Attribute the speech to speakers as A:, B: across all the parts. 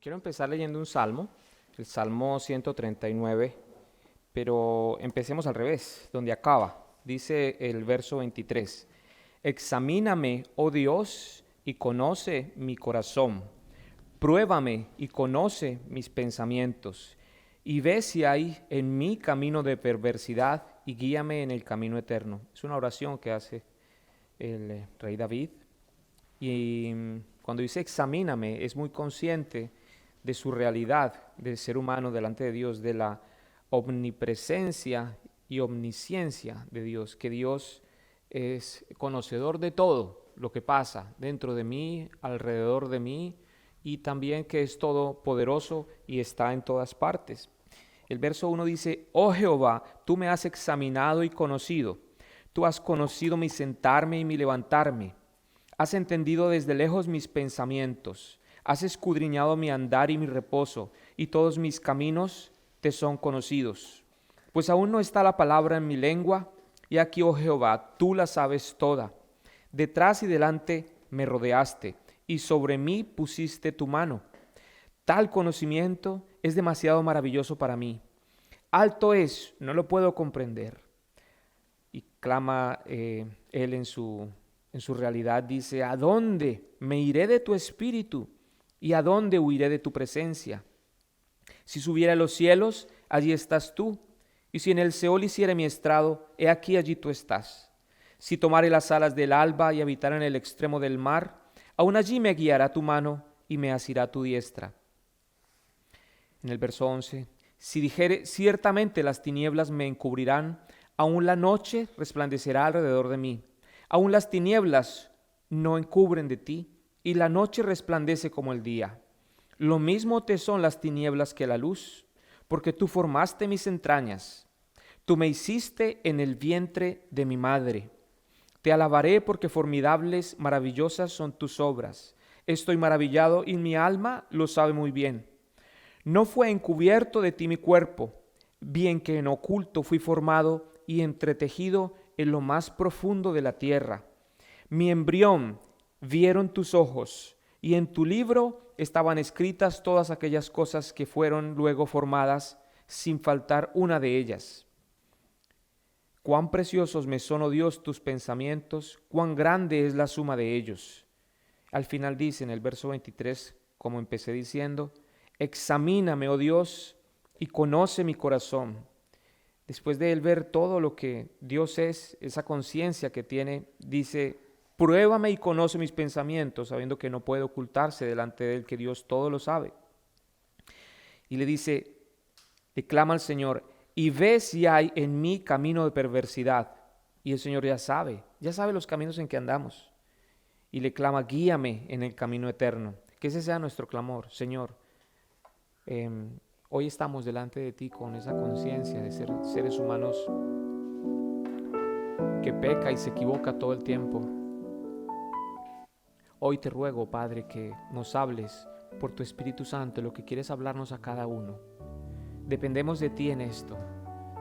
A: Quiero empezar leyendo un salmo, el Salmo 139, pero empecemos al revés, donde acaba. Dice el verso 23, Examíname, oh Dios, y conoce mi corazón. Pruébame y conoce mis pensamientos, y ve si hay en mí camino de perversidad, y guíame en el camino eterno. Es una oración que hace el rey David. Y cuando dice examíname, es muy consciente de su realidad del ser humano delante de Dios, de la omnipresencia y omnisciencia de Dios, que Dios es conocedor de todo lo que pasa dentro de mí, alrededor de mí, y también que es todopoderoso y está en todas partes. El verso 1 dice, oh Jehová, tú me has examinado y conocido, tú has conocido mi sentarme y mi levantarme. Has entendido desde lejos mis pensamientos, has escudriñado mi andar y mi reposo, y todos mis caminos te son conocidos. Pues aún no está la palabra en mi lengua, y aquí, oh Jehová, tú la sabes toda. Detrás y delante me rodeaste, y sobre mí pusiste tu mano. Tal conocimiento es demasiado maravilloso para mí. Alto es, no lo puedo comprender. Y clama él en su realidad, dice, ¿a dónde me iré de tu espíritu? ¿Y a dónde huiré de tu presencia? Si subiera a los cielos, allí estás tú. Y si en el Seol hiciere mi estrado, he aquí allí tú estás. Si tomare las alas del alba y habitara en el extremo del mar, aún allí me guiará tu mano y me asirá tu diestra. En el verso 11, si dijere, ciertamente las tinieblas me encubrirán, aún la noche resplandecerá alrededor de mí. Aún las tinieblas no encubren de ti, y la noche resplandece como el día. Lo mismo te son las tinieblas que la luz, porque tú formaste mis entrañas. Tú me hiciste en el vientre de mi madre. Te alabaré porque formidables, maravillosas son tus obras. Estoy maravillado y mi alma lo sabe muy bien. No fue encubierto de ti mi cuerpo, bien que en oculto fui formado y entretejido en lo más profundo de la tierra. Mi embrión vieron tus ojos, y en tu libro estaban escritas todas aquellas cosas que fueron luego formadas, sin faltar una de ellas. Cuán preciosos me son, oh Dios, tus pensamientos, cuán grande es la suma de ellos. Al final dice en el verso 23, como empecé diciendo, examíname, oh Dios, y conoce mi corazón. Después de él ver todo lo que Dios es, esa conciencia que tiene, dice, pruébame y conoce mis pensamientos, sabiendo que no puede ocultarse delante de él, que Dios todo lo sabe. Y le dice, le clama al Señor, y ve si hay en mí camino de perversidad. Y el Señor ya sabe los caminos en que andamos. Y le clama, guíame en el camino eterno. Que ese sea nuestro clamor, Señor. Hoy estamos delante de ti con esa conciencia de ser seres humanos que peca y se equivoca todo el tiempo. Hoy te ruego, Padre, que nos hables por tu Espíritu Santo lo que quieres hablarnos a cada uno. Dependemos de ti en esto.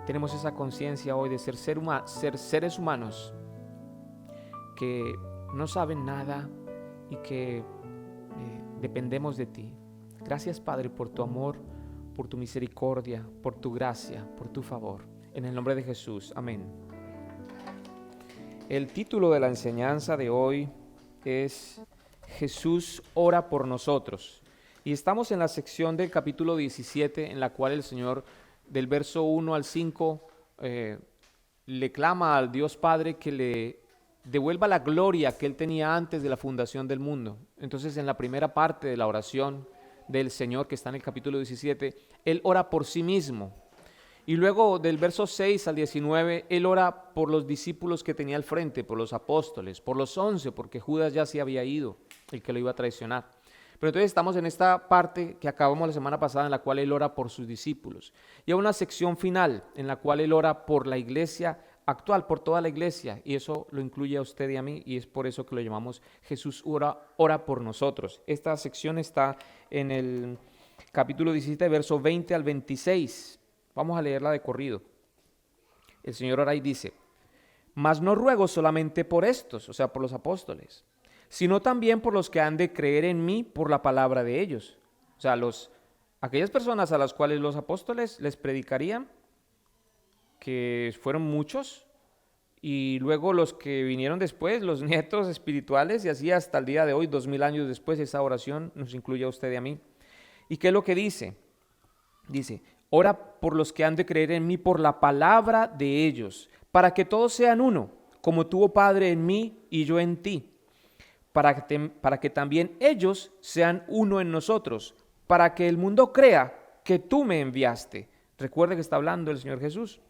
A: Tenemos esa conciencia hoy de ser seres humanos que no saben nada y que dependemos de ti. Gracias, Padre, por tu amor, por tu misericordia, por tu gracia, por tu favor. En el nombre de Jesús. Amén. El título de la enseñanza de hoy es Jesús ora por nosotros. Y estamos en la sección del capítulo 17, en la cual el Señor, del verso 1 al 5, le clama al Dios Padre que le devuelva la gloria que Él tenía antes de la fundación del mundo. Entonces, en la primera parte de la oración del Señor, que está en el capítulo 17, Él ora por sí mismo. Y luego del verso 6 al 19, Él ora por los discípulos que tenía al frente, por los apóstoles, por los 11, porque Judas ya se había ido, el que lo iba a traicionar. Pero entonces estamos en esta parte que acabamos la semana pasada, en la cual Él ora por sus discípulos. Y hay una sección final en la cual Él ora por la iglesia actual, por toda la iglesia, y eso lo incluye a usted y a mí, y es por eso que lo llamamos Jesús ora por nosotros. Esta sección está en el capítulo 17, verso 20 al 26. Vamos a leerla de corrido. El Señor ora y dice, mas no ruego solamente por estos, o sea, por los apóstoles, sino también por los que han de creer en mí por la palabra de ellos, O sea, aquellas personas a las cuales los apóstoles les predicarían, que fueron muchos, y luego los que vinieron después, los nietos espirituales, y así hasta el día de hoy, 2000 años después, esa oración nos incluye a usted y a mí. ¿Y qué es lo que dice? Dice, ora por los que han de creer en mí por la palabra de ellos, para que todos sean uno, como tú, oh Padre, en mí y yo en ti, para que también ellos sean uno en nosotros, para que el mundo crea que tú me enviaste. Recuerde que está hablando el Señor Jesús.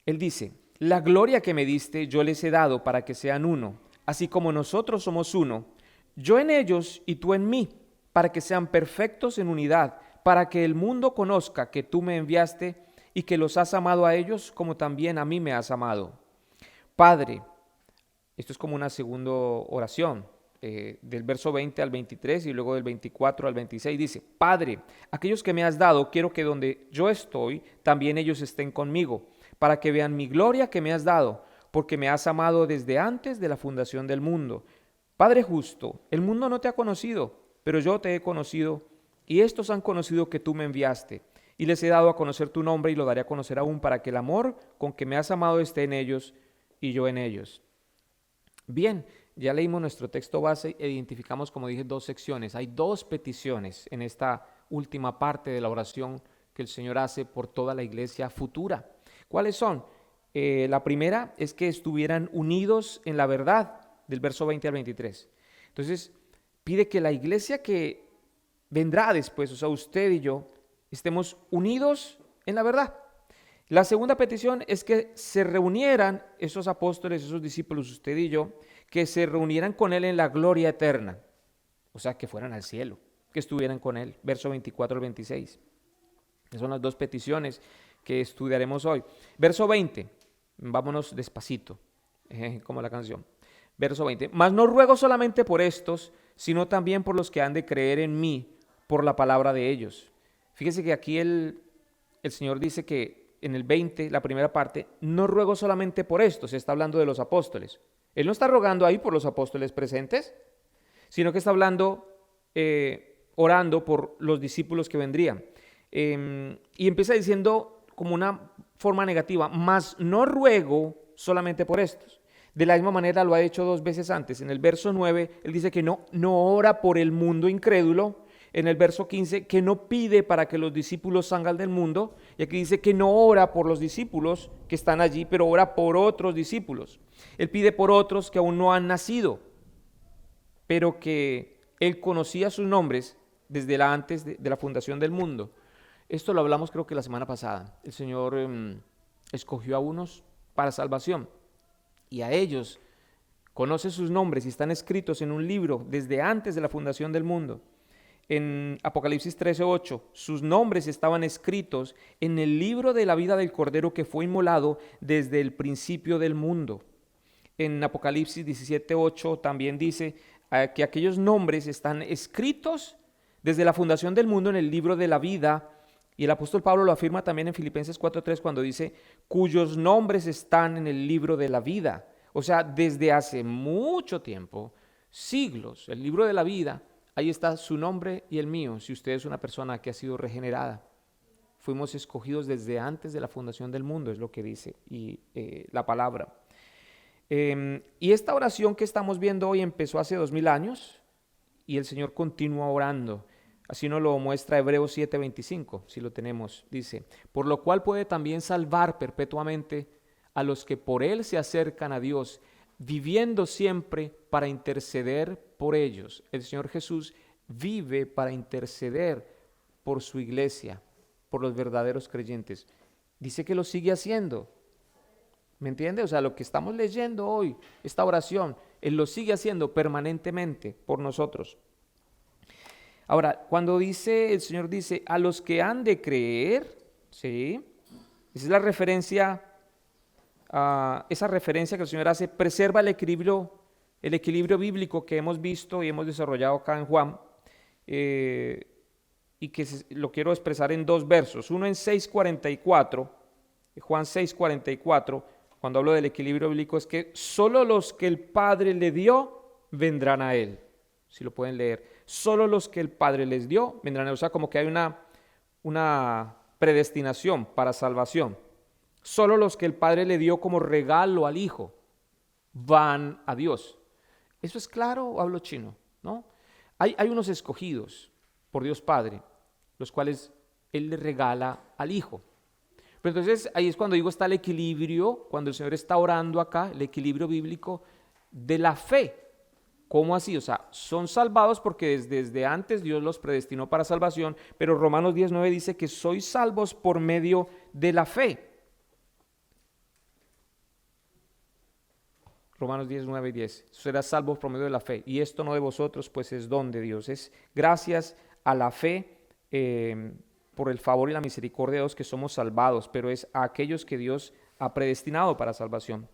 A: Él dice, la gloria que me diste yo les he dado para que sean uno, así como nosotros somos uno, yo en ellos y tú en mí, para que sean perfectos en unidad, para que el mundo conozca que tú me enviaste y que los has amado a ellos como también a mí me has amado. Padre, esto es como una segunda oración, del verso 20 al 23 y luego del 24 al 26, dice, Padre, aquellos que me has dado, quiero que donde yo estoy, también ellos estén conmigo, para que vean mi gloria que me has dado, porque me has amado desde antes de la fundación del mundo. Padre justo, el mundo no te ha conocido, pero yo te he conocido, y estos han conocido que tú me enviaste, y les he dado a conocer tu nombre, y lo daré a conocer aún, para que el amor con que me has amado esté en ellos, y yo en ellos. Bien, ya leímos nuestro texto base e identificamos, como dije, dos secciones. Hay dos peticiones en esta última parte de la oración que el Señor hace por toda la iglesia futura. ¿Cuáles son? La primera es que estuvieran unidos en la verdad, del verso 20 al 23. Entonces, pide que la iglesia que vendrá después, o sea, usted y yo, estemos unidos en la verdad. La segunda petición es que se reunieran esos apóstoles, esos discípulos, usted y yo, que se reunieran con Él en la gloria eterna, o sea, que fueran al cielo, que estuvieran con Él, verso 24 al 26. Esas son las dos peticiones que estudiaremos hoy. Verso 20, vámonos despacito, como la canción. Verso 20, mas no ruego solamente por estos, sino también por los que han de creer en mí, por la palabra de ellos. Fíjese que aquí el Señor dice que en el 20, la primera parte, no ruego solamente por esto, se está hablando de los apóstoles. Él no está rogando ahí por los apóstoles presentes, sino que está hablando, orando por los discípulos que vendrían. Y empieza diciendo como una forma negativa, mas no ruego solamente por estos. De la misma manera lo ha hecho dos veces antes. En el verso 9, él dice que no ora por el mundo incrédulo. En el verso 15, que no pide para que los discípulos salgan del mundo. Y aquí dice que no ora por los discípulos que están allí, pero ora por otros discípulos. Él pide por otros que aún no han nacido, pero que él conocía sus nombres desde antes de la fundación del mundo. Esto lo hablamos creo que la semana pasada. El Señor escogió a unos para salvación y a ellos conoce sus nombres y están escritos en un libro desde antes de la fundación del mundo. En Apocalipsis 13:8, sus nombres estaban escritos en el libro de la vida del Cordero que fue inmolado desde el principio del mundo. En Apocalipsis 17:8 también dice que aquellos nombres están escritos desde la fundación del mundo en el libro de la vida. Y el apóstol Pablo lo afirma también en Filipenses 4:3 cuando dice, cuyos nombres están en el libro de la vida. O sea, desde hace mucho tiempo, siglos, el libro de la vida, ahí está su nombre y el mío, si usted es una persona que ha sido regenerada. Fuimos escogidos desde antes de la fundación del mundo, es lo que dice la palabra. Y esta oración que estamos viendo hoy empezó hace 2000 años y el Señor continúa orando. Así nos lo muestra Hebreos 7:25, si lo tenemos. Dice, por lo cual puede también salvar perpetuamente a los que por Él se acercan a Dios, viviendo siempre para interceder por ellos. El Señor Jesús vive para interceder por su iglesia, por los verdaderos creyentes. Dice que lo sigue haciendo. ¿Me entiende? O sea, lo que estamos leyendo hoy, esta oración, Él lo sigue haciendo permanentemente por nosotros. Ahora, cuando el Señor dice, a los que han de creer, ¿sí? Esa es la referencia, esa referencia que el Señor hace, preserva el equilibrio bíblico que hemos visto y hemos desarrollado acá en Juan, y que lo quiero expresar en dos versos. Uno en 6:44, Juan 6:44, cuando hablo del equilibrio bíblico, es que solo los que el Padre le dio vendrán a Él. Si lo pueden leer. solo los que el Padre les dio vendrán. O sea, como que hay una predestinación para salvación. Solo los que el Padre le dio como regalo al Hijo van a Dios. ¿Eso es claro o hablo chino? ¿No? Hay unos escogidos por Dios Padre, los cuales Él le regala al Hijo. Pero entonces ahí es cuando digo está el equilibrio, cuando el Señor está orando acá, el equilibrio bíblico de la fe. ¿Cómo así? O sea, son salvados porque desde antes Dios los predestinó para salvación, pero Romanos 10:9 dice que sois salvos por medio de la fe. Romanos 10:9 y 10. Serás salvos por medio de la fe. Y esto no de vosotros, pues es don de Dios. Es gracias a la fe, por el favor y la misericordia de Dios que somos salvados, pero es a aquellos que Dios ha predestinado para salvación.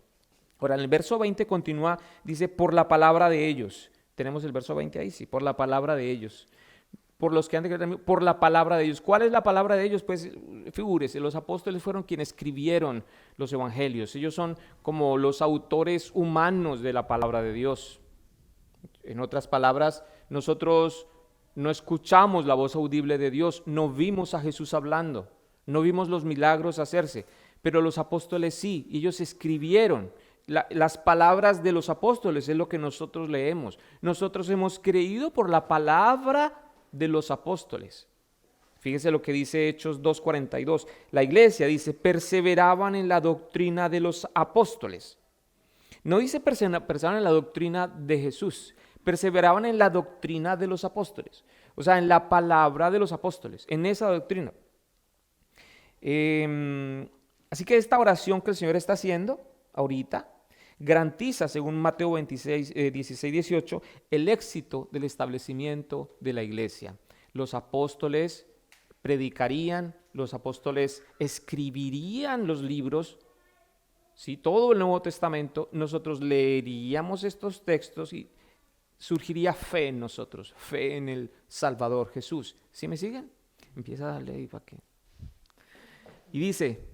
A: Ahora, en el verso 20 continúa, dice, por la palabra de ellos. Tenemos el verso 20 ahí, sí, por la palabra de ellos. Por los que han de creer, por la palabra de ellos. ¿Cuál es la palabra de ellos? Pues figúrese, los apóstoles fueron quienes escribieron los evangelios. Ellos son como los autores humanos de la palabra de Dios. En otras palabras, nosotros no escuchamos la voz audible de Dios, no vimos a Jesús hablando, no vimos los milagros hacerse, pero los apóstoles sí, y ellos escribieron. Las palabras de los apóstoles es lo que nosotros leemos. Nosotros hemos creído por la palabra de los apóstoles. Fíjese lo que dice Hechos 2:42. La iglesia dice, perseveraban en la doctrina de los apóstoles. No dice perseveraban en la doctrina de Jesús, perseveraban en la doctrina de los apóstoles. O sea, en la palabra de los apóstoles, en esa doctrina. Así que esta oración que el Señor está haciendo ahorita, garantiza, según Mateo 16, 18, el éxito del establecimiento de la iglesia. Los apóstoles predicarían, los apóstoles escribirían los libros, ¿sí? Todo el Nuevo Testamento, nosotros leeríamos estos textos y surgiría fe en nosotros, fe en el Salvador Jesús. ¿Sí me siguen? Empieza a darle ahí para que... Y dice...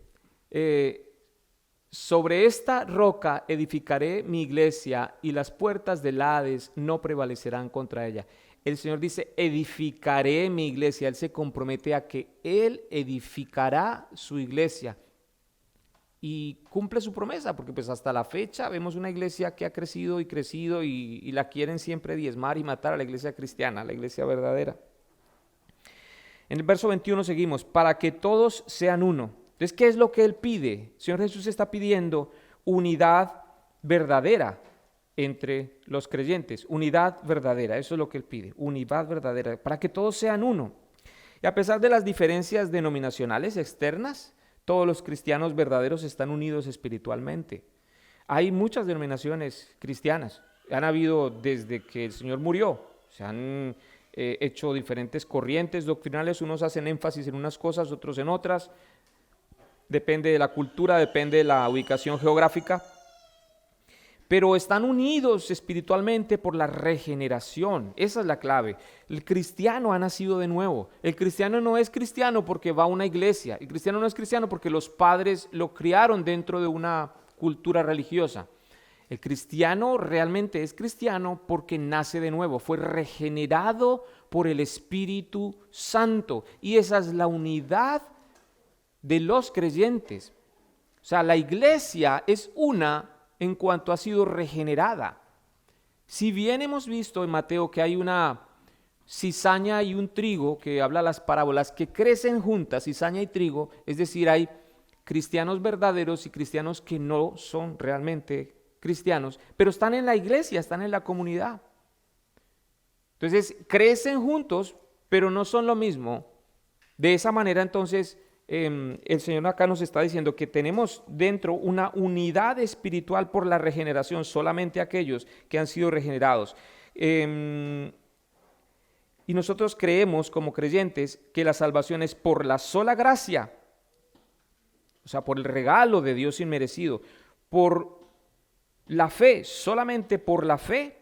A: sobre esta roca edificaré mi iglesia y las puertas del Hades no prevalecerán contra ella. El Señor dice, edificaré mi iglesia. Él se compromete a que Él edificará su iglesia. Y cumple su promesa, porque pues hasta la fecha vemos una iglesia que ha crecido y la quieren siempre diezmar y matar a la iglesia cristiana, a la iglesia verdadera. En el verso 21 seguimos, para que todos sean uno. Entonces, ¿qué es lo que Él pide? El Señor Jesús está pidiendo unidad verdadera entre los creyentes, unidad verdadera, eso es lo que Él pide, unidad verdadera, para que todos sean uno. Y a pesar de las diferencias denominacionales externas, todos los cristianos verdaderos están unidos espiritualmente. Hay muchas denominaciones cristianas, han habido desde que el Señor murió, se han hecho diferentes corrientes doctrinales, unos hacen énfasis en unas cosas, otros en otras. Depende de la cultura, depende de la ubicación geográfica, pero están unidos espiritualmente por la regeneración. Esa es la clave. El cristiano ha nacido de nuevo. El cristiano no es cristiano porque va a una iglesia. El cristiano no es cristiano porque los padres lo criaron dentro de una cultura religiosa. El cristiano realmente es cristiano porque nace de nuevo, fue regenerado por el Espíritu Santo. Y esa es la unidad de los creyentes. O sea, la iglesia es una en cuanto ha sido regenerada. Si bien hemos visto en Mateo que hay una cizaña y un trigo, que habla las parábolas, que crecen juntas, cizaña y trigo, es decir, hay cristianos verdaderos y cristianos que no son realmente cristianos, pero están en la iglesia, están en la comunidad. Entonces, crecen juntos, pero no son lo mismo. De esa manera, entonces, el Señor acá nos está diciendo que tenemos dentro una unidad espiritual por la regeneración, solamente aquellos que han sido regenerados. Y nosotros creemos como creyentes que la salvación es por la sola gracia, o sea, por el regalo de Dios inmerecido, por la fe, solamente por la fe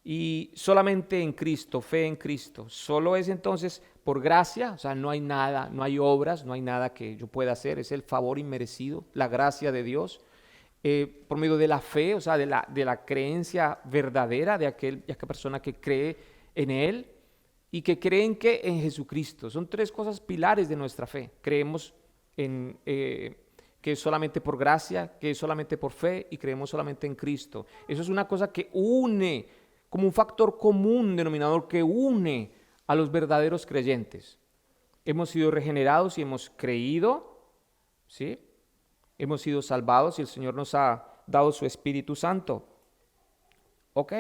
A: y solamente en Cristo, fe en Cristo. Solo es entonces por gracia, o sea, no hay nada, no hay obras, no hay nada que yo pueda hacer, es el favor inmerecido, la gracia de Dios, por medio de la fe, o sea, de la creencia verdadera de aquella persona que cree en Él y que creen que en Jesucristo. Son tres cosas pilares de nuestra fe. Creemos en que es solamente por gracia, que es solamente por fe y creemos solamente en Cristo. Eso es una cosa que une, como un factor común denominador que une a los verdaderos creyentes. Hemos sido regenerados y hemos creído, ¿sí? Hemos sido salvados y el Señor nos ha dado su Espíritu Santo. ¿Ok?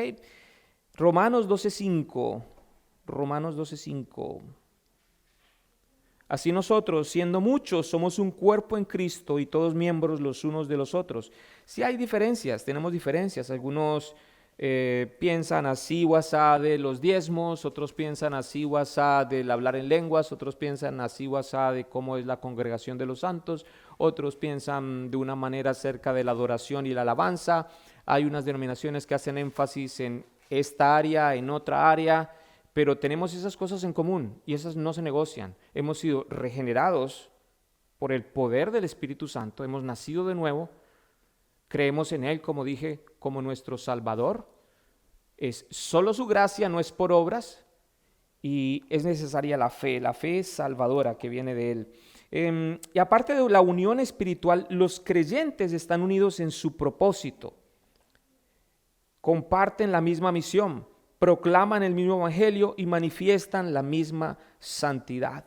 A: Romanos 12:5. Romanos 12:5. Así nosotros, siendo muchos, somos un cuerpo en Cristo y todos miembros los unos de los otros. Sí hay diferencias, tenemos diferencias. Algunos piensan así o asá de los diezmos, otros piensan así o asá del hablar en lenguas, otros piensan así o asá de cómo es la congregación de los santos, otros piensan de una manera acerca de la adoración y la alabanza. Hay unas denominaciones que hacen énfasis en esta área, en otra área, pero tenemos esas cosas en común y esas no se negocian. Hemos sido regenerados por el poder del Espíritu Santo, hemos nacido de nuevo, creemos en Él, como dije, como nuestro Salvador. Es solo su gracia, no es por obras, y es necesaria la fe salvadora que viene de Él. Y aparte de la unión espiritual, los creyentes están unidos en su propósito, comparten la misma misión, proclaman el mismo evangelio y manifiestan la misma santidad.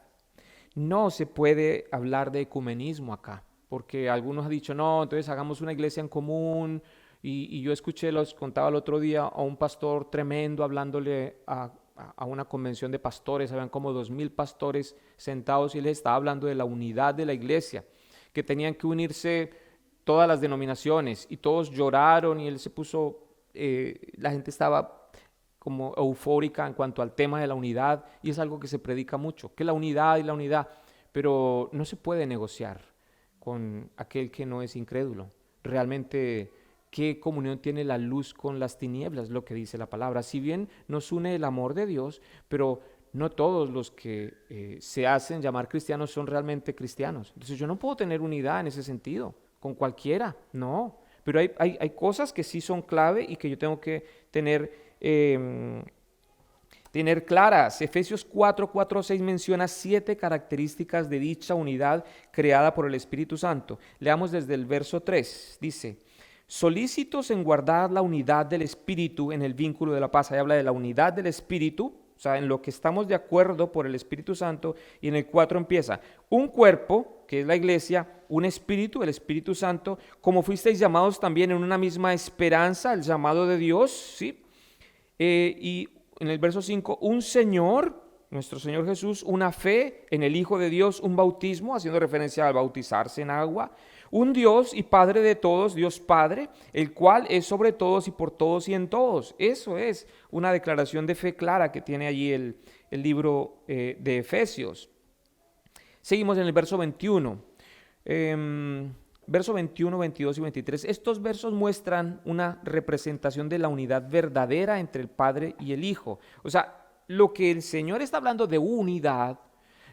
A: No se puede hablar de ecumenismo acá, porque algunos han dicho, no, entonces hagamos una iglesia en común, y yo escuché, los contaba el otro día, a un pastor tremendo hablándole a una convención de pastores, habían como 2,000 pastores sentados y él estaba hablando de la unidad de la iglesia, que tenían que unirse todas las denominaciones y todos lloraron y él se puso, la gente estaba como eufórica en cuanto al tema de la unidad y es algo que se predica mucho, que la unidad y la unidad, pero no se puede negociar con aquel que no es incrédulo. Realmente, ¿qué comunión tiene la luz con las tinieblas? Lo que dice la palabra. Si bien nos une el amor de Dios, pero no todos los que se hacen llamar cristianos son realmente cristianos. Entonces yo no puedo tener unidad en ese sentido, con cualquiera, no. Pero hay cosas que sí son clave y que yo tengo que tener claras. Efesios 4:4-6 menciona 7 características de dicha unidad creada por el Espíritu Santo. Leamos desde el verso 3. Dice, solícitos en guardar la unidad del Espíritu en el vínculo de la paz. Ahí habla de la unidad del Espíritu, o sea, en lo que estamos de acuerdo por el Espíritu Santo. Y en el 4 empieza, un cuerpo, que es la iglesia, un espíritu, el Espíritu Santo, como fuisteis llamados también en una misma esperanza, el llamado de Dios, ¿sí? Y en el verso 5, un Señor, nuestro Señor Jesús, una fe en el Hijo de Dios, un bautismo, haciendo referencia al bautizarse en agua, un Dios y Padre de todos, Dios Padre, el cual es sobre todos y por todos y en todos. Eso es una declaración de fe clara que tiene allí el libro de Efesios. Seguimos en el verso 21. Verso 21, 22 y 23. Estos versos muestran una representación de la unidad verdadera entre el Padre y el Hijo. O sea, lo que el Señor está hablando de unidad,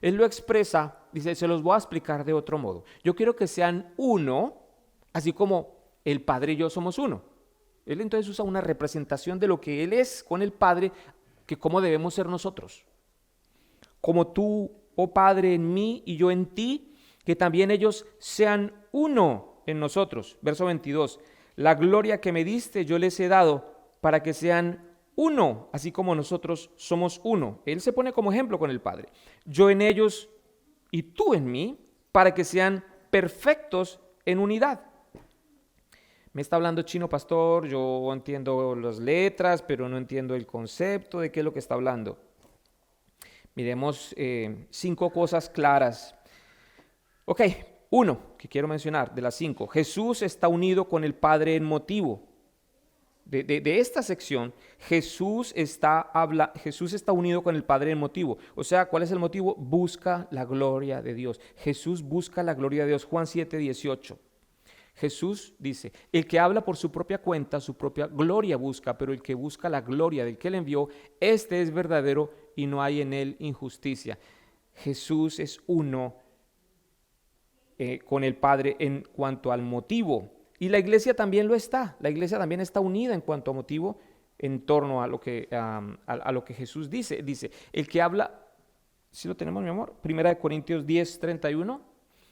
A: Él lo expresa, dice, se los voy a explicar de otro modo. Yo quiero que sean uno, así como el Padre y yo somos uno. Él entonces usa una representación de lo que Él es con el Padre, que cómo debemos ser nosotros. Como tú, oh Padre, en mí y yo en ti, que también ellos sean uno en nosotros. Verso 22, la gloria que me diste yo les he dado para que sean uno, así como nosotros somos uno. Él se pone como ejemplo con el Padre. Yo en ellos y tú en mí, para que sean perfectos en unidad. Me está hablando chino, pastor, yo entiendo las letras, pero no entiendo el concepto de qué es lo que está hablando. Miremos 5 cosas claras. Ok, 1 que quiero mencionar de las 5. Jesús está unido con el Padre en motivo. De esta sección, Jesús está unido con el Padre en motivo. O sea, ¿cuál es el motivo? Busca la gloria de Dios. Jesús busca la gloria de Dios. Juan 7:18. Jesús dice, el que habla por su propia cuenta, su propia gloria busca, pero el que busca la gloria del que le envió, este es verdadero y no hay en él injusticia. Jesús es uno con el Padre en cuanto al motivo. Y la iglesia también lo está. La iglesia también está unida en cuanto a motivo en torno a lo a lo que Jesús dice. Dice, el que habla, ¿sí lo tenemos, mi amor? Primera de Corintios 10:31.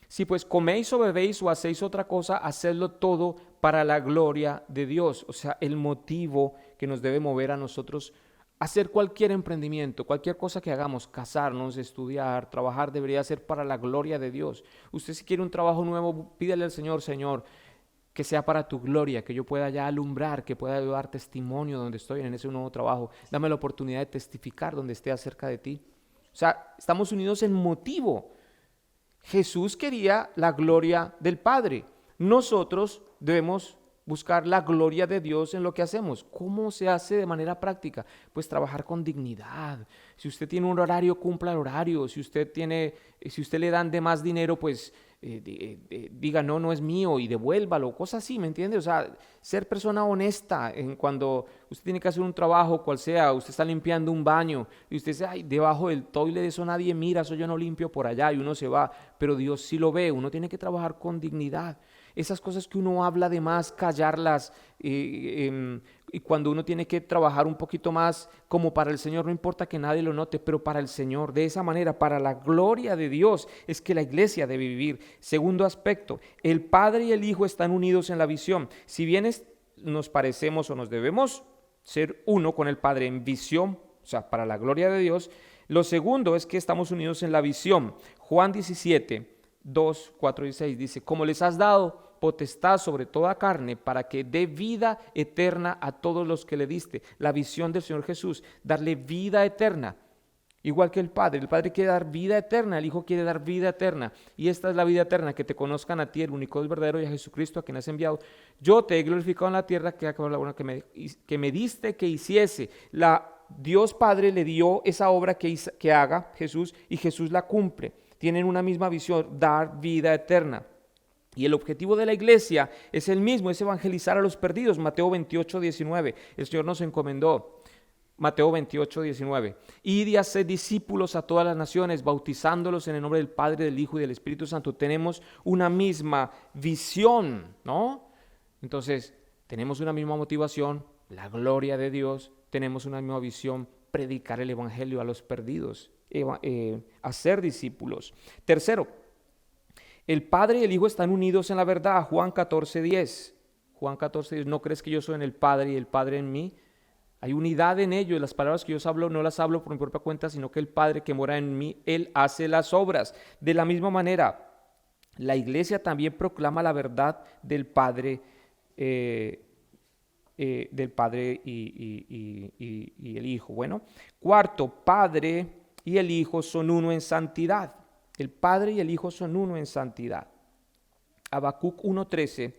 A: Si pues coméis o bebéis o hacéis otra cosa, hacedlo todo para la gloria de Dios. O sea, el motivo que nos debe mover a nosotros hacer cualquier emprendimiento, cualquier cosa que hagamos, casarnos, estudiar, trabajar, debería ser para la gloria de Dios. Usted si quiere un trabajo nuevo, pídale al Señor, Señor, que sea para tu gloria, que yo pueda ya alumbrar, que pueda dar testimonio donde estoy en ese nuevo trabajo. Dame la oportunidad de testificar donde esté acerca de ti. O sea, estamos unidos en motivo. Jesús quería la gloria del Padre. Nosotros debemos buscar la gloria de Dios en lo que hacemos. ¿Cómo se hace de manera práctica? Pues trabajar con dignidad. Si usted tiene un horario, cumpla el horario. Si usted le dan de más dinero, pues diga no, no es mío y devuélvalo, cosas así, ¿me entiende? O sea, ser persona honesta en cuando usted tiene que hacer un trabajo, cual sea, usted está limpiando un baño y usted dice, ay, debajo del toilet eso nadie mira, eso yo no limpio por allá y uno se va, pero Dios sí lo ve, uno tiene que trabajar con dignidad. Esas cosas que uno habla de más, callarlas, y cuando uno tiene que trabajar un poquito más como para el Señor, no importa que nadie lo note, pero para el Señor, de esa manera, para la gloria de Dios, es que la iglesia debe vivir. Segundo aspecto, el Padre y el Hijo están unidos en la visión. Si bien nos parecemos o nos debemos ser uno con el Padre en visión, o sea, para la gloria de Dios, lo segundo es que estamos unidos en la visión. Juan 17, 2, 4 y 6 dice, como les has dado potestad sobre toda carne para que dé vida eterna a todos los que le diste. La visión del Señor Jesús, darle vida eterna. Igual que el Padre quiere dar vida eterna, el Hijo quiere dar vida eterna. Y esta es la vida eterna, que te conozcan a ti, el único Dios verdadero, y a Jesucristo, a quien has enviado. Yo te he glorificado en la tierra, que me diste que hiciese. Dios Padre le dio esa obra que haga Jesús, y Jesús la cumple. Tienen una misma visión, dar vida eterna. Y el objetivo de la iglesia es el mismo, es evangelizar a los perdidos. Mateo 28, 19. El Señor nos encomendó. Mateo 28, 19. Id y haced discípulos a todas las naciones, bautizándolos en el nombre del Padre, del Hijo y del Espíritu Santo. Tenemos una misma visión, ¿no? Entonces, tenemos una misma motivación, la gloria de Dios. Tenemos una misma visión, predicar el evangelio a los perdidos, hacer discípulos. Tercero, el Padre y el Hijo están unidos en la verdad. Juan 14:10. Juan 14:10. ¿No crees que yo soy en el Padre y el Padre en mí? Hay unidad en ello. Las palabras que yo hablo no las hablo por mi propia cuenta, sino que el Padre que mora en mí, Él hace las obras. De la misma manera, la iglesia también proclama la verdad del Padre, y el Hijo. Bueno, cuarto, Padre y el Hijo son uno en santidad. El Padre y el Hijo son uno en santidad. Habacuc 1:13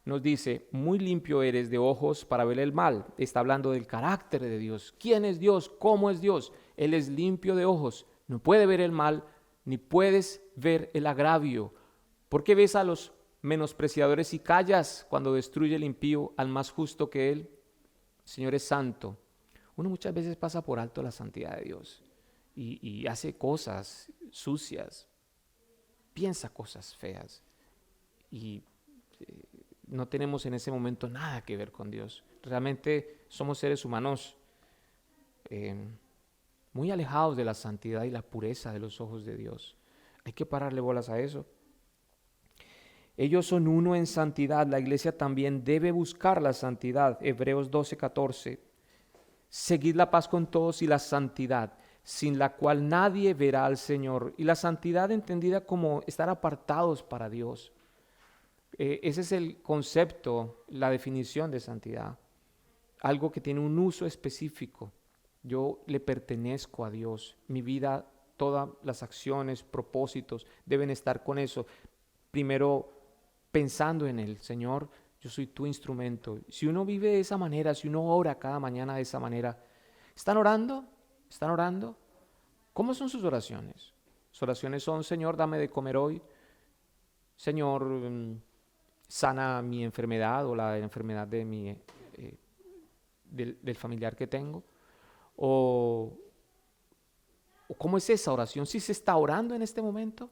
A: nos dice, muy limpio eres de ojos para ver el mal. Está hablando del carácter de Dios. ¿Quién es Dios? ¿Cómo es Dios? Él es limpio de ojos. No puede ver el mal, ni puedes ver el agravio. ¿Por qué ves a los menospreciadores y callas cuando destruye el impío al más justo que él? El Señor es santo. Uno muchas veces pasa por alto la santidad de Dios y hace cosas sucias, piensa cosas feas y no tenemos en ese momento nada que ver con Dios. Realmente somos seres humanos muy alejados de la santidad y la pureza de los ojos de Dios. Hay que pararle bolas a eso. Ellos son uno en santidad. La iglesia también debe buscar la santidad. Hebreos 12:14. Seguid la paz con todos y la santidad, sin la cual nadie verá al Señor. Y la santidad entendida como estar apartados para Dios. Ese es el concepto, la definición de santidad. Algo que tiene un uso específico. Yo le pertenezco a Dios. Mi vida, todas las acciones, propósitos deben estar con eso. Primero, pensando en Él. Señor, yo soy tu instrumento. Si uno vive de esa manera, si uno ora cada mañana de esa manera, ¿están orando? ¿Están orando? ¿Cómo son sus oraciones? Sus oraciones son, Señor, dame de comer hoy. Señor, sana mi enfermedad o la enfermedad de del familiar que tengo. ¿O cómo es esa oración? ¿Sí se está orando en este momento?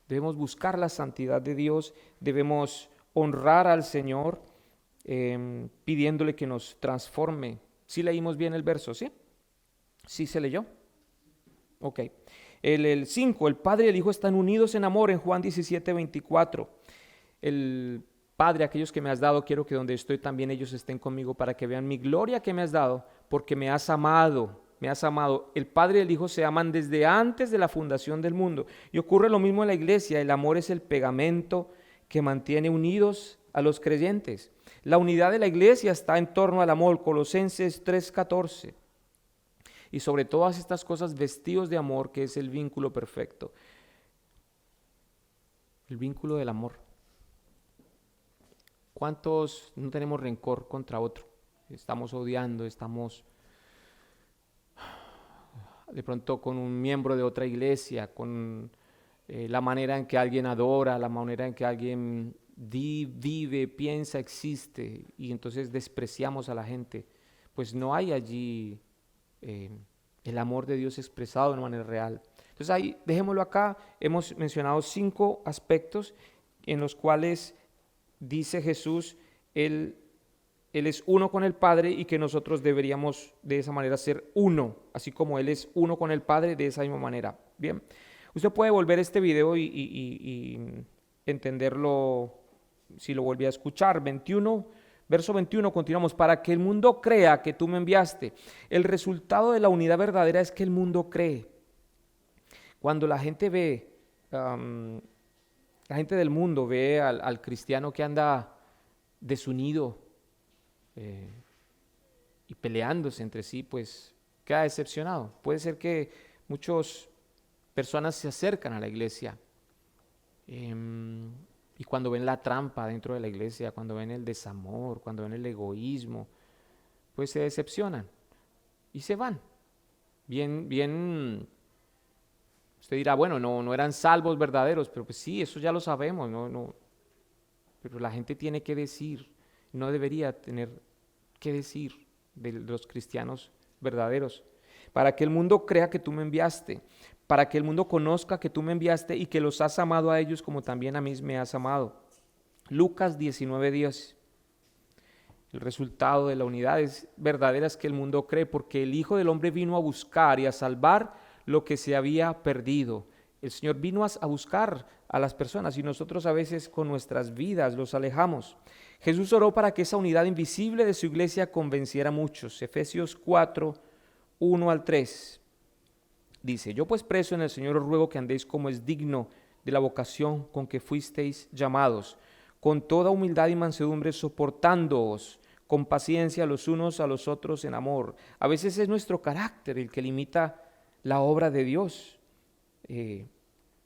A: Debemos buscar la santidad de Dios, debemos honrar al Señor. pidiéndole que nos transforme. ¿Sí leímos bien el verso? ¿Sí? ¿Sí se leyó? Ok. El 5, el Padre y el Hijo están unidos en amor en Juan 17:24. El Padre, aquellos que me has dado, quiero que donde estoy también ellos estén conmigo para que vean mi gloria que me has dado, porque me has amado, me has amado. El Padre y el Hijo se aman desde antes de la fundación del mundo. Y ocurre lo mismo en la iglesia. El amor es el pegamento que mantiene unidos a los creyentes. La unidad de la iglesia está en torno al amor, Colosenses 3:14. Y sobre todas estas cosas, vestidos de amor, que es el vínculo perfecto. El vínculo del amor. ¿Cuántos no tenemos rencor contra otro? Estamos odiando, estamos de pronto con un miembro de otra iglesia, con la manera en que alguien adora, la manera en que alguien vive, piensa, existe, y entonces despreciamos a la gente. Pues no hay allí el amor de Dios expresado de manera real. Entonces ahí, dejémoslo acá. Hemos mencionado 5 aspectos en los cuales dice Jesús, Él es uno con el Padre y que nosotros deberíamos de esa manera ser uno, así como Él es uno con el Padre, de esa misma manera. Bien, usted puede volver este video y entenderlo si lo volví a escuchar. Verso 21, continuamos. Para que el mundo crea que tú me enviaste. El resultado de la unidad verdadera es que el mundo cree. Cuando la gente ve, la gente del mundo ve al cristiano que anda desunido y peleándose entre sí, pues queda decepcionado. Puede ser que muchas personas se acercan a la iglesia y cuando ven la trampa dentro de la iglesia, cuando ven el desamor, cuando ven el egoísmo, pues se decepcionan y se van. Bien, usted dirá, bueno, no eran salvos verdaderos, pero pues sí, eso ya lo sabemos, no, pero la gente tiene que decir, no debería tener que decir de los cristianos verdaderos, para que el mundo crea que tú me enviaste, para que el mundo conozca que tú me enviaste y que los has amado a ellos como también a mí me has amado. Lucas 19:10. El resultado de la unidad verdadera es que el mundo cree, porque el Hijo del Hombre vino a buscar y a salvar lo que se había perdido. El Señor vino a buscar a las personas y nosotros a veces con nuestras vidas los alejamos. Jesús oró para que esa unidad invisible de su iglesia convenciera a muchos. Efesios 4:1-3. Dice, yo pues preso en el Señor os ruego que andéis como es digno de la vocación con que fuisteis llamados, con toda humildad y mansedumbre, soportándoos con paciencia los unos a los otros en amor. A veces es nuestro carácter el que limita la obra de Dios,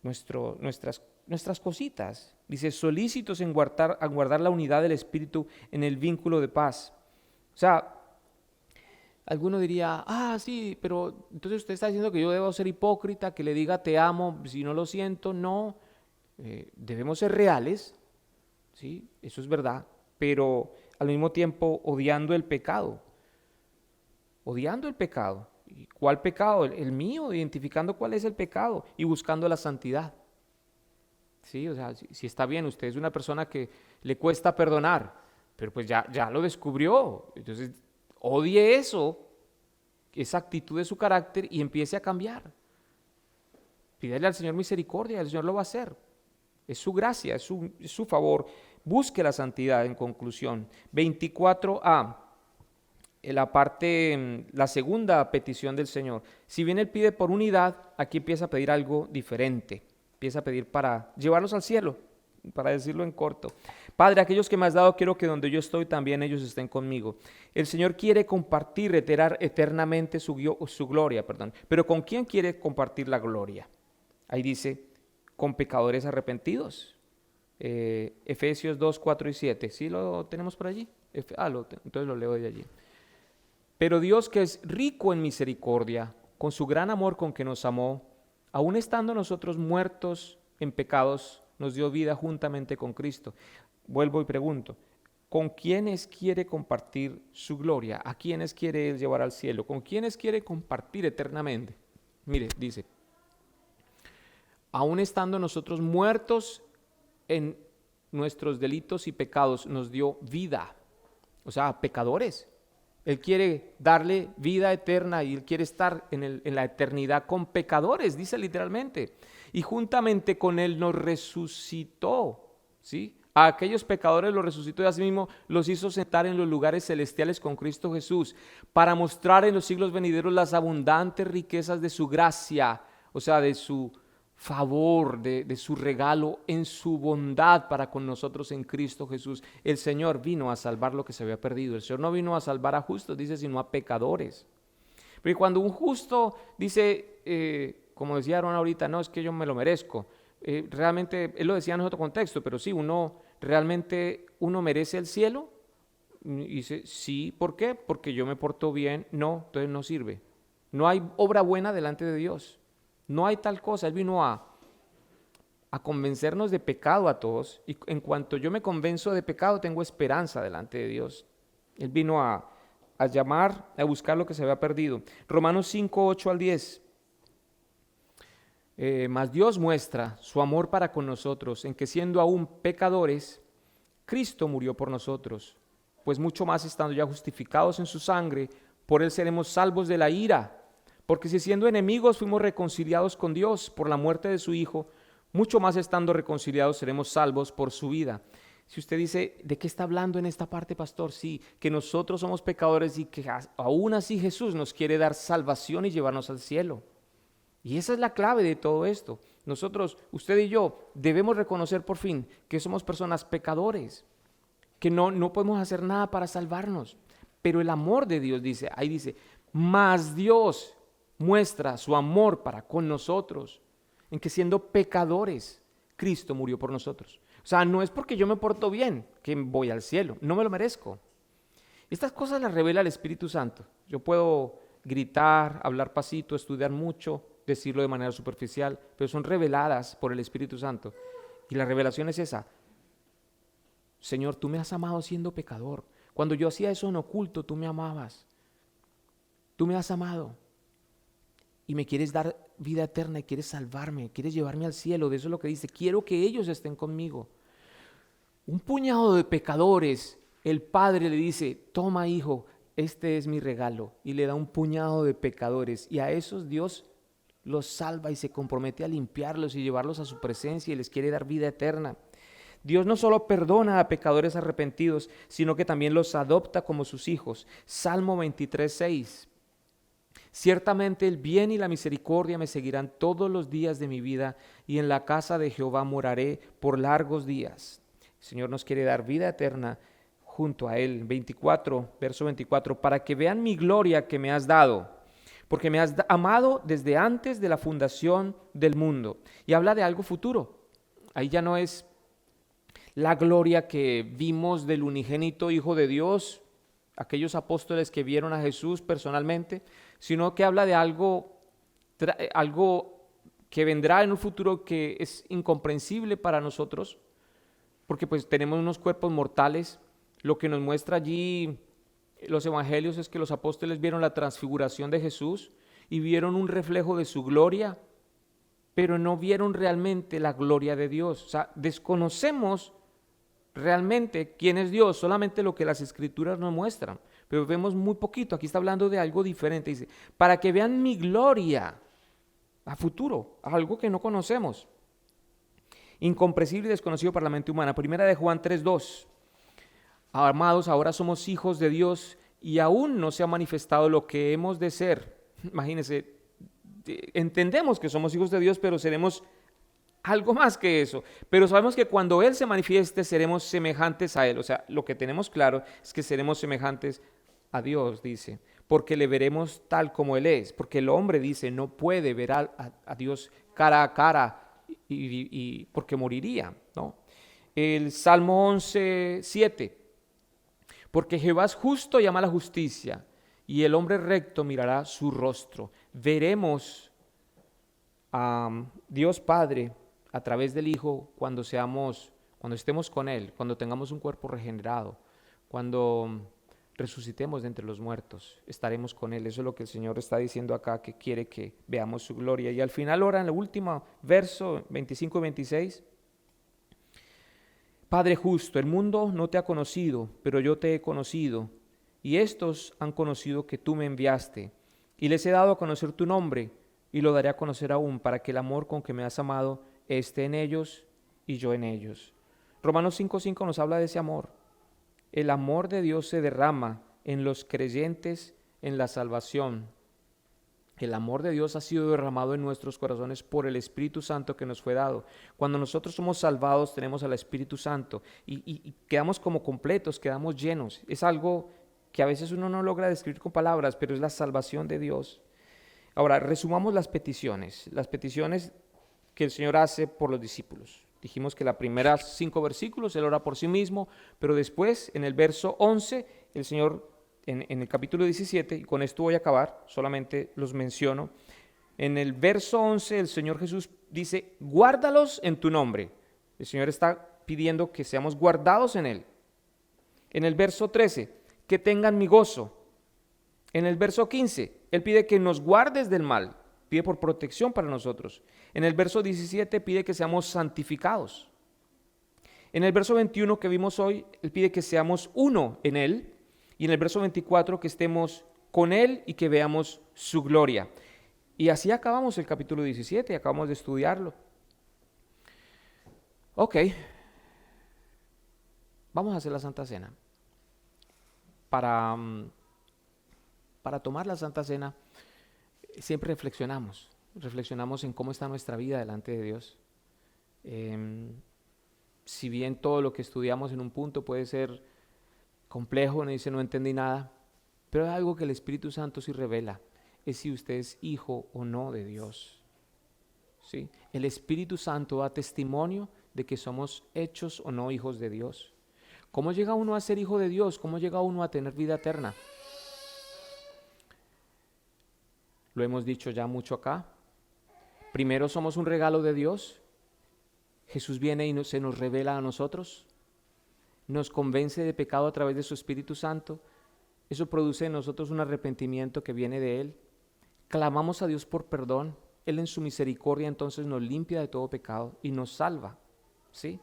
A: nuestras cositas. Dice, solícitos en guardar la unidad del Espíritu en el vínculo de paz. O sea, alguno diría, sí, pero entonces usted está diciendo que yo debo ser hipócrita, que le diga te amo si no lo siento. No, debemos ser reales, ¿sí? Eso es verdad, pero al mismo tiempo odiando el pecado. ¿Y cuál pecado? El mío, identificando cuál es el pecado y buscando la santidad. Sí, o sea, si está bien, usted es una persona que le cuesta perdonar, pero pues ya lo descubrió. Entonces, odie eso, esa actitud de su carácter y empiece a cambiar. Pídele al Señor misericordia, el Señor lo va a hacer. Es su gracia, es su favor. Busque la santidad en conclusión. 24a, la segunda petición del Señor. Si bien Él pide por unidad, aquí empieza a pedir algo diferente. Empieza a pedir para llevarlos al cielo, para decirlo en corto. Padre, aquellos que me has dado, quiero que donde yo estoy también ellos estén conmigo. El Señor quiere compartir eternamente su gloria, pero ¿con quién quiere compartir la gloria? Ahí dice, con pecadores arrepentidos. Efesios 2, 4 y 7. ¿Sí lo tenemos por allí? Entonces lo leo de allí. Pero Dios, que es rico en misericordia, con su gran amor con que nos amó, aun estando nosotros muertos en pecados, nos dio vida juntamente con Cristo. Vuelvo y pregunto, ¿con quiénes quiere compartir su gloria? ¿A quiénes quiere Él llevar al cielo? ¿Con quiénes quiere compartir eternamente? Mire, dice, aun estando nosotros muertos en nuestros delitos y pecados, nos dio vida. o sea, a pecadores. Él quiere darle vida eterna y Él quiere estar en la eternidad con pecadores, dice literalmente. Y juntamente con Él nos resucitó, ¿sí? A aquellos pecadores los resucitó y asimismo los hizo sentar en los lugares celestiales con Cristo Jesús, para mostrar en los siglos venideros las abundantes riquezas de su gracia, o sea, de su favor, de su regalo en su bondad para con nosotros en Cristo Jesús. El Señor vino a salvar lo que se había perdido. El Señor no vino a salvar a justos, dice, sino a pecadores. Porque cuando un justo dice, como decía Aaron ahorita, no, es que yo me lo merezco. Realmente, él lo decía en otro contexto, pero sí, realmente uno merece el cielo. Y dice, sí, ¿por qué? Porque yo me porto bien. No, entonces no sirve. No hay obra buena delante de Dios. No hay tal cosa. Él vino a convencernos de pecado a todos. Y en cuanto yo me convenzo de pecado, tengo esperanza delante de Dios. Él vino a llamar, a buscar lo que se había perdido. Romanos 5, 8 al 10. Mas Dios muestra su amor para con nosotros, en que siendo aún pecadores, Cristo murió por nosotros. Pues mucho más estando ya justificados en su sangre, por Él seremos salvos de la ira. Porque si siendo enemigos fuimos reconciliados con Dios por la muerte de su Hijo, mucho más estando reconciliados seremos salvos por su vida. Si usted dice, ¿de qué está hablando en esta parte, pastor? Sí, que nosotros somos pecadores y que aún así Jesús nos quiere dar salvación y llevarnos al cielo. Y esa es la clave de todo esto. Nosotros, usted y yo, debemos reconocer por fin que somos personas pecadores, que no podemos hacer nada para salvarnos. Pero el amor de Dios, ahí dice, mas Dios muestra su amor para con nosotros, en que siendo pecadores, Cristo murió por nosotros. O sea, no es porque yo me porto bien que voy al cielo, no me lo merezco. Estas cosas las revela el Espíritu Santo. Yo puedo gritar, hablar pasito, estudiar mucho, decirlo de manera superficial, pero son reveladas por el Espíritu Santo. Y la revelación es esa: Señor, tú me has amado siendo pecador. Cuando yo hacía eso en oculto, tú me amabas. Tú me has amado. Y me quieres dar vida eterna y quieres salvarme, quieres llevarme al cielo. De eso es lo que dice. Quiero que ellos estén conmigo. Un puñado de pecadores, el Padre le dice, toma, hijo, este es mi regalo. Y le da un puñado de pecadores. Y a esos Dios los salva y se compromete a limpiarlos y llevarlos a su presencia y les quiere dar vida eterna. Dios no solo perdona a pecadores arrepentidos, sino que también los adopta como sus hijos. Salmo 23, 6. Ciertamente el bien y la misericordia me seguirán todos los días de mi vida, y en la casa de Jehová moraré por largos días. El Señor nos quiere dar vida eterna junto a Él. 24, verso 24, para que vean mi gloria que me has dado, porque me has amado desde antes de la fundación del mundo. Y habla de algo futuro. Ahí ya no es la gloria que vimos del unigénito Hijo de Dios, aquellos apóstoles que vieron a Jesús personalmente, sino que habla de algo que vendrá en un futuro que es incomprensible para nosotros, porque pues tenemos unos cuerpos mortales. Lo que nos muestra allí los evangelios es que los apóstoles vieron la transfiguración de Jesús y vieron un reflejo de su gloria, pero no vieron realmente la gloria de Dios. O sea, desconocemos realmente quién es Dios, solamente lo que las escrituras nos muestran, pero vemos muy poquito. Aquí está hablando de algo diferente, dice, para que vean mi gloria a futuro, algo que no conocemos, incomprensible y desconocido para la mente humana. Primera de Juan 3:2. Amados, ahora somos hijos de Dios y aún no se ha manifestado lo que hemos de ser. Imagínense, entendemos que somos hijos de Dios, pero seremos algo más que eso. Pero sabemos que cuando Él se manifieste seremos semejantes a Él. O sea, lo que tenemos claro es que seremos semejantes a Dios, dice, porque le veremos tal como Él es. Porque el hombre, dice, no puede ver a Dios cara a cara y porque moriría, ¿no? El Salmo 11:7. Porque Jehová es justo y ama la justicia, y el hombre recto mirará su rostro. Veremos a Dios Padre a través del Hijo cuando estemos con Él, cuando tengamos un cuerpo regenerado, cuando resucitemos de entre los muertos, estaremos con Él. Eso es lo que el Señor está diciendo acá, que quiere que veamos su gloria. Y al final ora en el último verso, 25 y 26. Padre justo, el mundo no te ha conocido, pero yo te he conocido, y estos han conocido que tú me enviaste, y les he dado a conocer tu nombre, y lo daré a conocer aún, para que el amor con que me has amado esté en ellos y yo en ellos. Romanos 5:5 nos habla de ese amor. El amor de Dios se derrama en los creyentes en la salvación. El amor de Dios ha sido derramado en nuestros corazones por el Espíritu Santo que nos fue dado. Cuando nosotros somos salvados tenemos al Espíritu Santo y quedamos como completos, quedamos llenos. Es algo que a veces uno no logra describir con palabras, pero es la salvación de Dios. Ahora, resumamos las peticiones que el Señor hace por los discípulos. Dijimos que las primeras 5 versículos Él ora por sí mismo, pero después en el verso 11 el Señor, en el capítulo 17, y con esto voy a acabar, solamente los menciono, en el verso 11 el Señor Jesús dice, guárdalos en tu nombre. El Señor está pidiendo que seamos guardados en Él. En el verso 13, que tengan mi gozo. En el verso 15, Él pide que nos guardes del mal, pide por protección para nosotros. En el verso 17 pide que seamos santificados. En el verso 21 que vimos hoy, Él pide que seamos uno en Él. Y en el verso 24 que estemos con Él y que veamos su gloria. Y así acabamos el capítulo 17, acabamos de estudiarlo. Ok, vamos a hacer la Santa Cena. Para tomar la Santa Cena, siempre reflexionamos en cómo está nuestra vida delante de Dios. Si bien todo lo que estudiamos en un punto puede ser complejo, uno dice no entendí nada, pero hay algo que el Espíritu Santo sí revela, es si usted es hijo o no de Dios. ¿Sí? El Espíritu Santo da testimonio de que somos hechos o no hijos de Dios. ¿Cómo llega uno a ser hijo de Dios? ¿Cómo llega uno a tener vida eterna? Lo hemos dicho ya mucho acá. Primero somos un regalo de Dios. Jesús viene y se nos revela a nosotros. Nos convence de pecado a través de su Espíritu Santo. Eso produce en nosotros un arrepentimiento que viene de Él. Clamamos a Dios por perdón. Él en su misericordia entonces nos limpia de todo pecado y nos salva. ¿Sí?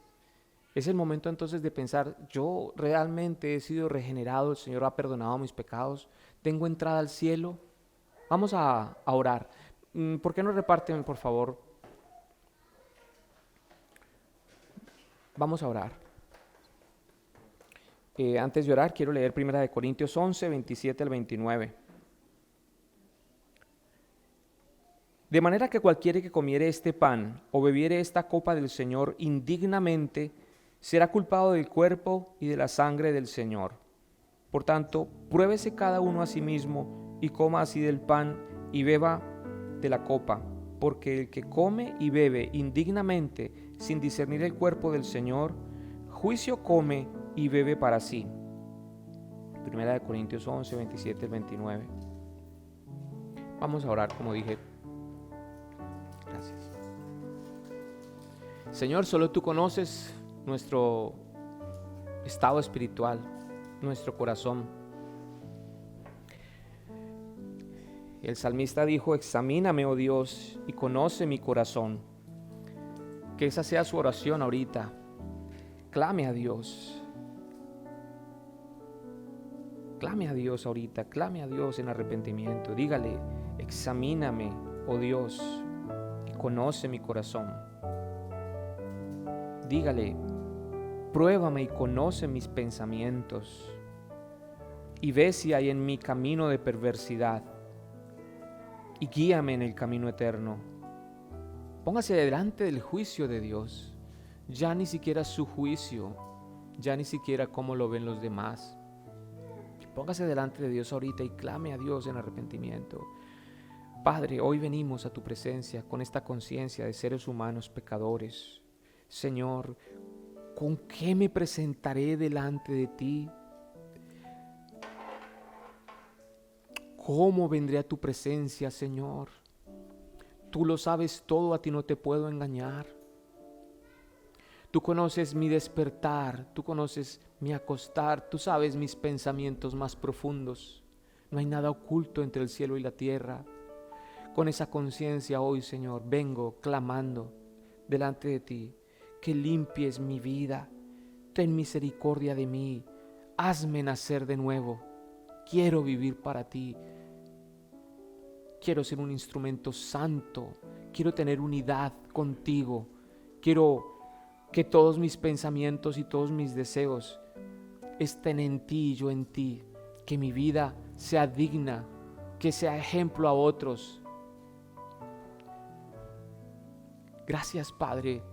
A: Es el momento entonces de pensar, yo realmente he sido regenerado, el Señor ha perdonado mis pecados, tengo entrada al cielo. Vamos a orar. ¿Por qué no reparten, por favor? Vamos a orar. Antes de orar, quiero leer 1 Corintios 11, 27 al 29. De manera que cualquiera que comiere este pan o bebiere esta copa del Señor indignamente, será culpado del cuerpo y de la sangre del Señor. Por tanto, pruébese cada uno a sí mismo y coma así del pan y beba de la copa, porque el que come y bebe indignamente sin discernir el cuerpo del Señor, juicio come y bebe para sí. 1 Corintios 11, 27 al 29. Vamos a orar, como dije. Gracias. Señor, solo tú conoces nuestro estado espiritual, nuestro corazón. El salmista dijo, examíname, oh Dios, y conoce mi corazón. Que esa sea su oración ahorita. Clame a Dios. Clame a Dios ahorita, clame a Dios en arrepentimiento. Dígale, examíname, oh Dios, y conoce mi corazón. Dígale, pruébame y conoce mis pensamientos. Y ve si hay en mí camino de perversidad. Y guíame en el camino eterno. Póngase delante del juicio de Dios. Ya ni siquiera su juicio, ya ni siquiera cómo lo ven los demás. Póngase delante de Dios ahorita y clame a Dios en arrepentimiento. Padre, hoy venimos a tu presencia con esta conciencia de seres humanos pecadores. Señor, ¿con qué me presentaré delante de ti? ¿Cómo vendré a tu presencia, Señor? Tú lo sabes todo, a ti no te puedo engañar. Tú conoces mi despertar, tú conoces mi acostar, tú sabes mis pensamientos más profundos. No hay nada oculto entre el cielo y la tierra. Con esa conciencia hoy, Señor, vengo clamando delante de ti, que limpies mi vida, ten misericordia de mí, hazme nacer de nuevo, quiero vivir para ti, quiero ser un instrumento santo, quiero tener unidad contigo, quiero que todos mis pensamientos y todos mis deseos estén en ti y yo en ti, que mi vida sea digna, que sea ejemplo a otros. Gracias, Padre,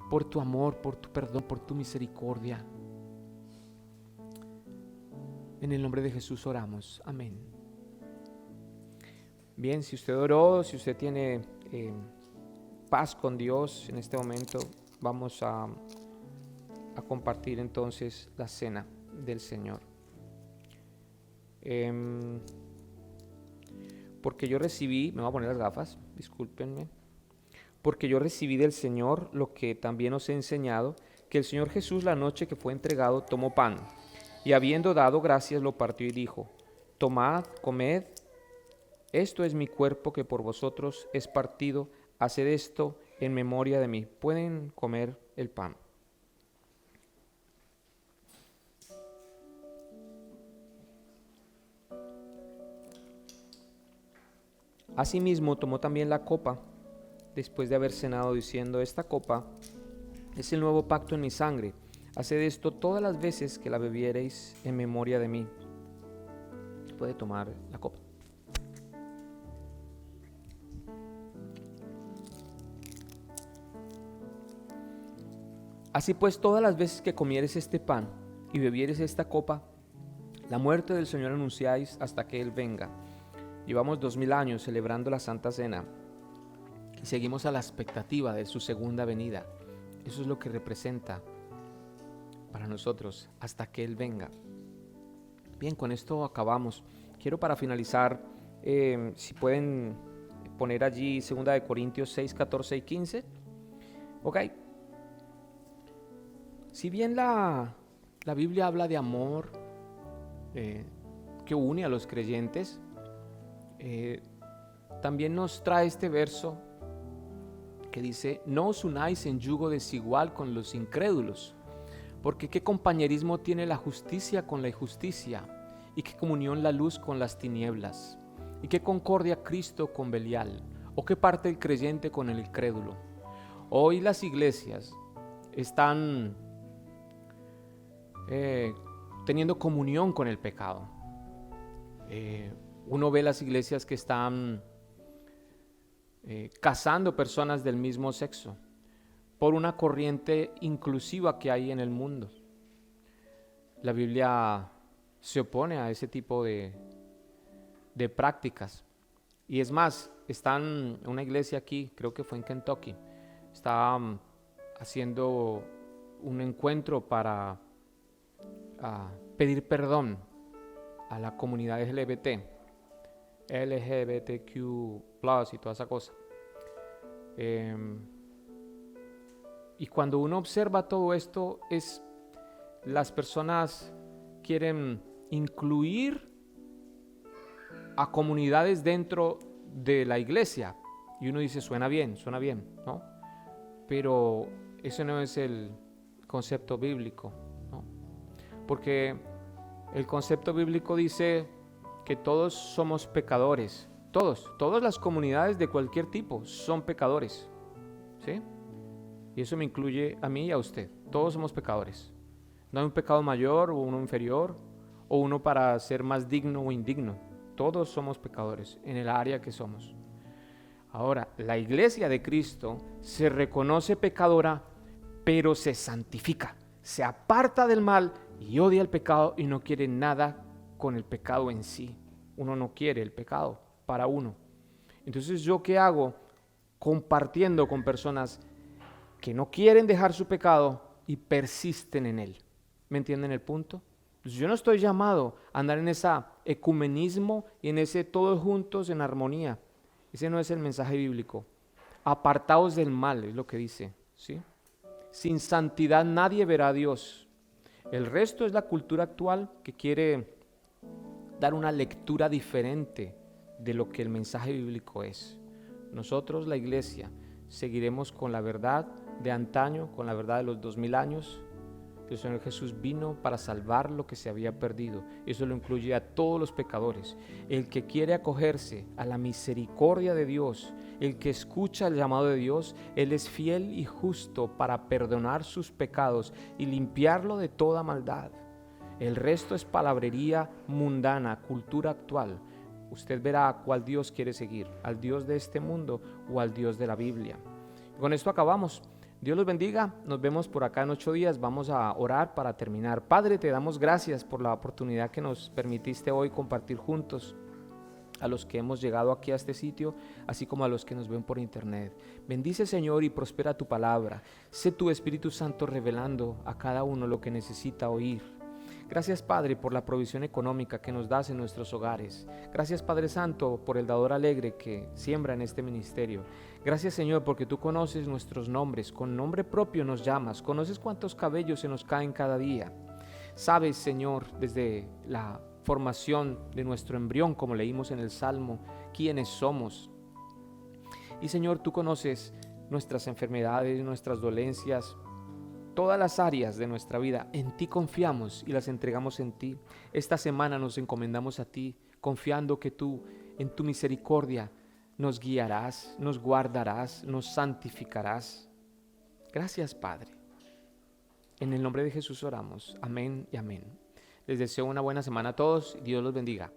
A: por tu amor, por tu perdón, por tu misericordia. En el nombre de Jesús oramos. Amén. Bien, si usted oró, si usted tiene paz con Dios en este momento, vamos a compartir entonces la cena del Señor. Porque yo recibí, me voy a poner las gafas, discúlpenme. Porque yo recibí del Señor lo que también os he enseñado, que el Señor Jesús la noche que fue entregado tomó pan, y habiendo dado gracias lo partió y dijo: tomad, comed, esto es mi cuerpo que por vosotros es partido, haced esto en memoria de mí. Pueden comer el pan. Asimismo tomó también la copa, después de haber cenado, diciendo: esta copa es el nuevo pacto en mi sangre. Haced esto todas las veces que la bebiereis en memoria de mí. Puede tomar la copa. Así pues, todas las veces que comiereis este pan y bebiereis esta copa, la muerte del Señor anunciáis hasta que Él venga. Llevamos 2000 años celebrando la Santa Cena y seguimos a la expectativa de su segunda venida. Eso es lo que representa para nosotros hasta que Él venga. Bien, con esto acabamos. Quiero, para finalizar, si pueden poner allí 2 de Corintios 6, 14 y 15. Ok. Si bien la Biblia habla de amor que une a los creyentes, también nos trae este verso que dice: no os unáis en yugo desigual con los incrédulos, porque qué compañerismo tiene la justicia con la injusticia, y qué comunión la luz con las tinieblas, y qué concordia Cristo con Belial, o qué parte el creyente con el incrédulo. Hoy las iglesias están teniendo comunión con el pecado. Uno ve las iglesias que están casando personas del mismo sexo por una corriente inclusiva que hay en el mundo. La Biblia se opone a ese tipo de prácticas. Y es más, están en una iglesia aquí, creo que fue en Kentucky, está haciendo un encuentro para pedir perdón a la comunidad LGBTQ+, y toda esa cosa. Y cuando uno observa todo esto, las personas quieren incluir a comunidades dentro de la iglesia. Y uno dice: suena bien, ¿no? Pero ese no es el concepto bíblico, ¿no? Porque el concepto bíblico dice que todos somos pecadores. Todas las comunidades de cualquier tipo son pecadores, ¿sí? Y eso me incluye a mí y a usted. Todos somos pecadores. No hay un pecado mayor o uno inferior, o uno para ser más digno o indigno. Todos somos pecadores en el área que somos. Ahora, la iglesia de Cristo se reconoce pecadora, pero se santifica, se aparta del mal y odia el pecado y no quiere nada con el pecado en sí. Uno no quiere el pecado para uno. Entonces, ¿yo qué hago? Compartiendo con personas que no quieren dejar su pecado y persisten en él. ¿Me entienden el punto? Entonces, yo no estoy llamado a andar en ese ecumenismo y en ese todos juntos en armonía. Ese no es el mensaje bíblico. Apartaos del mal, es lo que dice, ¿sí? Sin santidad nadie verá a Dios. El resto es la cultura actual que quiere dar una lectura diferente de lo que el mensaje bíblico es. Nosotros, la iglesia, seguiremos con la verdad de antaño, con la verdad de los 2000 años, El Señor Jesús vino para salvar lo que se había perdido. Eso lo incluye a todos los pecadores. El que quiere acogerse a la misericordia de Dios, el que escucha el llamado de Dios, Él es fiel y justo para perdonar sus pecados y limpiarlo de toda maldad. El resto es palabrería mundana, cultura actual. Usted verá a cuál Dios quiere seguir, al Dios de este mundo o al Dios de la Biblia. Con esto acabamos. Dios los bendiga. Nos vemos por acá en 8 días. Vamos a orar para terminar. Padre, te damos gracias por la oportunidad que nos permitiste hoy compartir juntos. A los que hemos llegado aquí a este sitio, así como a los que nos ven por internet. Bendice, Señor, y prospera tu palabra. Sé tu Espíritu Santo revelando a cada uno lo que necesita oír. Gracias, Padre, por la provisión económica que nos das en nuestros hogares. Gracias, Padre Santo, por el dador alegre que siembra en este ministerio. Gracias, Señor, porque tú conoces nuestros nombres, con nombre propio nos llamas, conoces cuántos cabellos se nos caen cada día. Sabes, Señor, desde la formación de nuestro embrión, como leímos en el Salmo, quiénes somos. Y, Señor, tú conoces nuestras enfermedades, nuestras dolencias, todas las áreas de nuestra vida. En ti confiamos y las entregamos en ti. Esta semana nos encomendamos a ti, confiando que tú, en tu misericordia, nos guiarás, nos guardarás, nos santificarás. Gracias, Padre. En el nombre de Jesús oramos. Amén y amén. Les deseo una buena semana a todos. Dios los bendiga.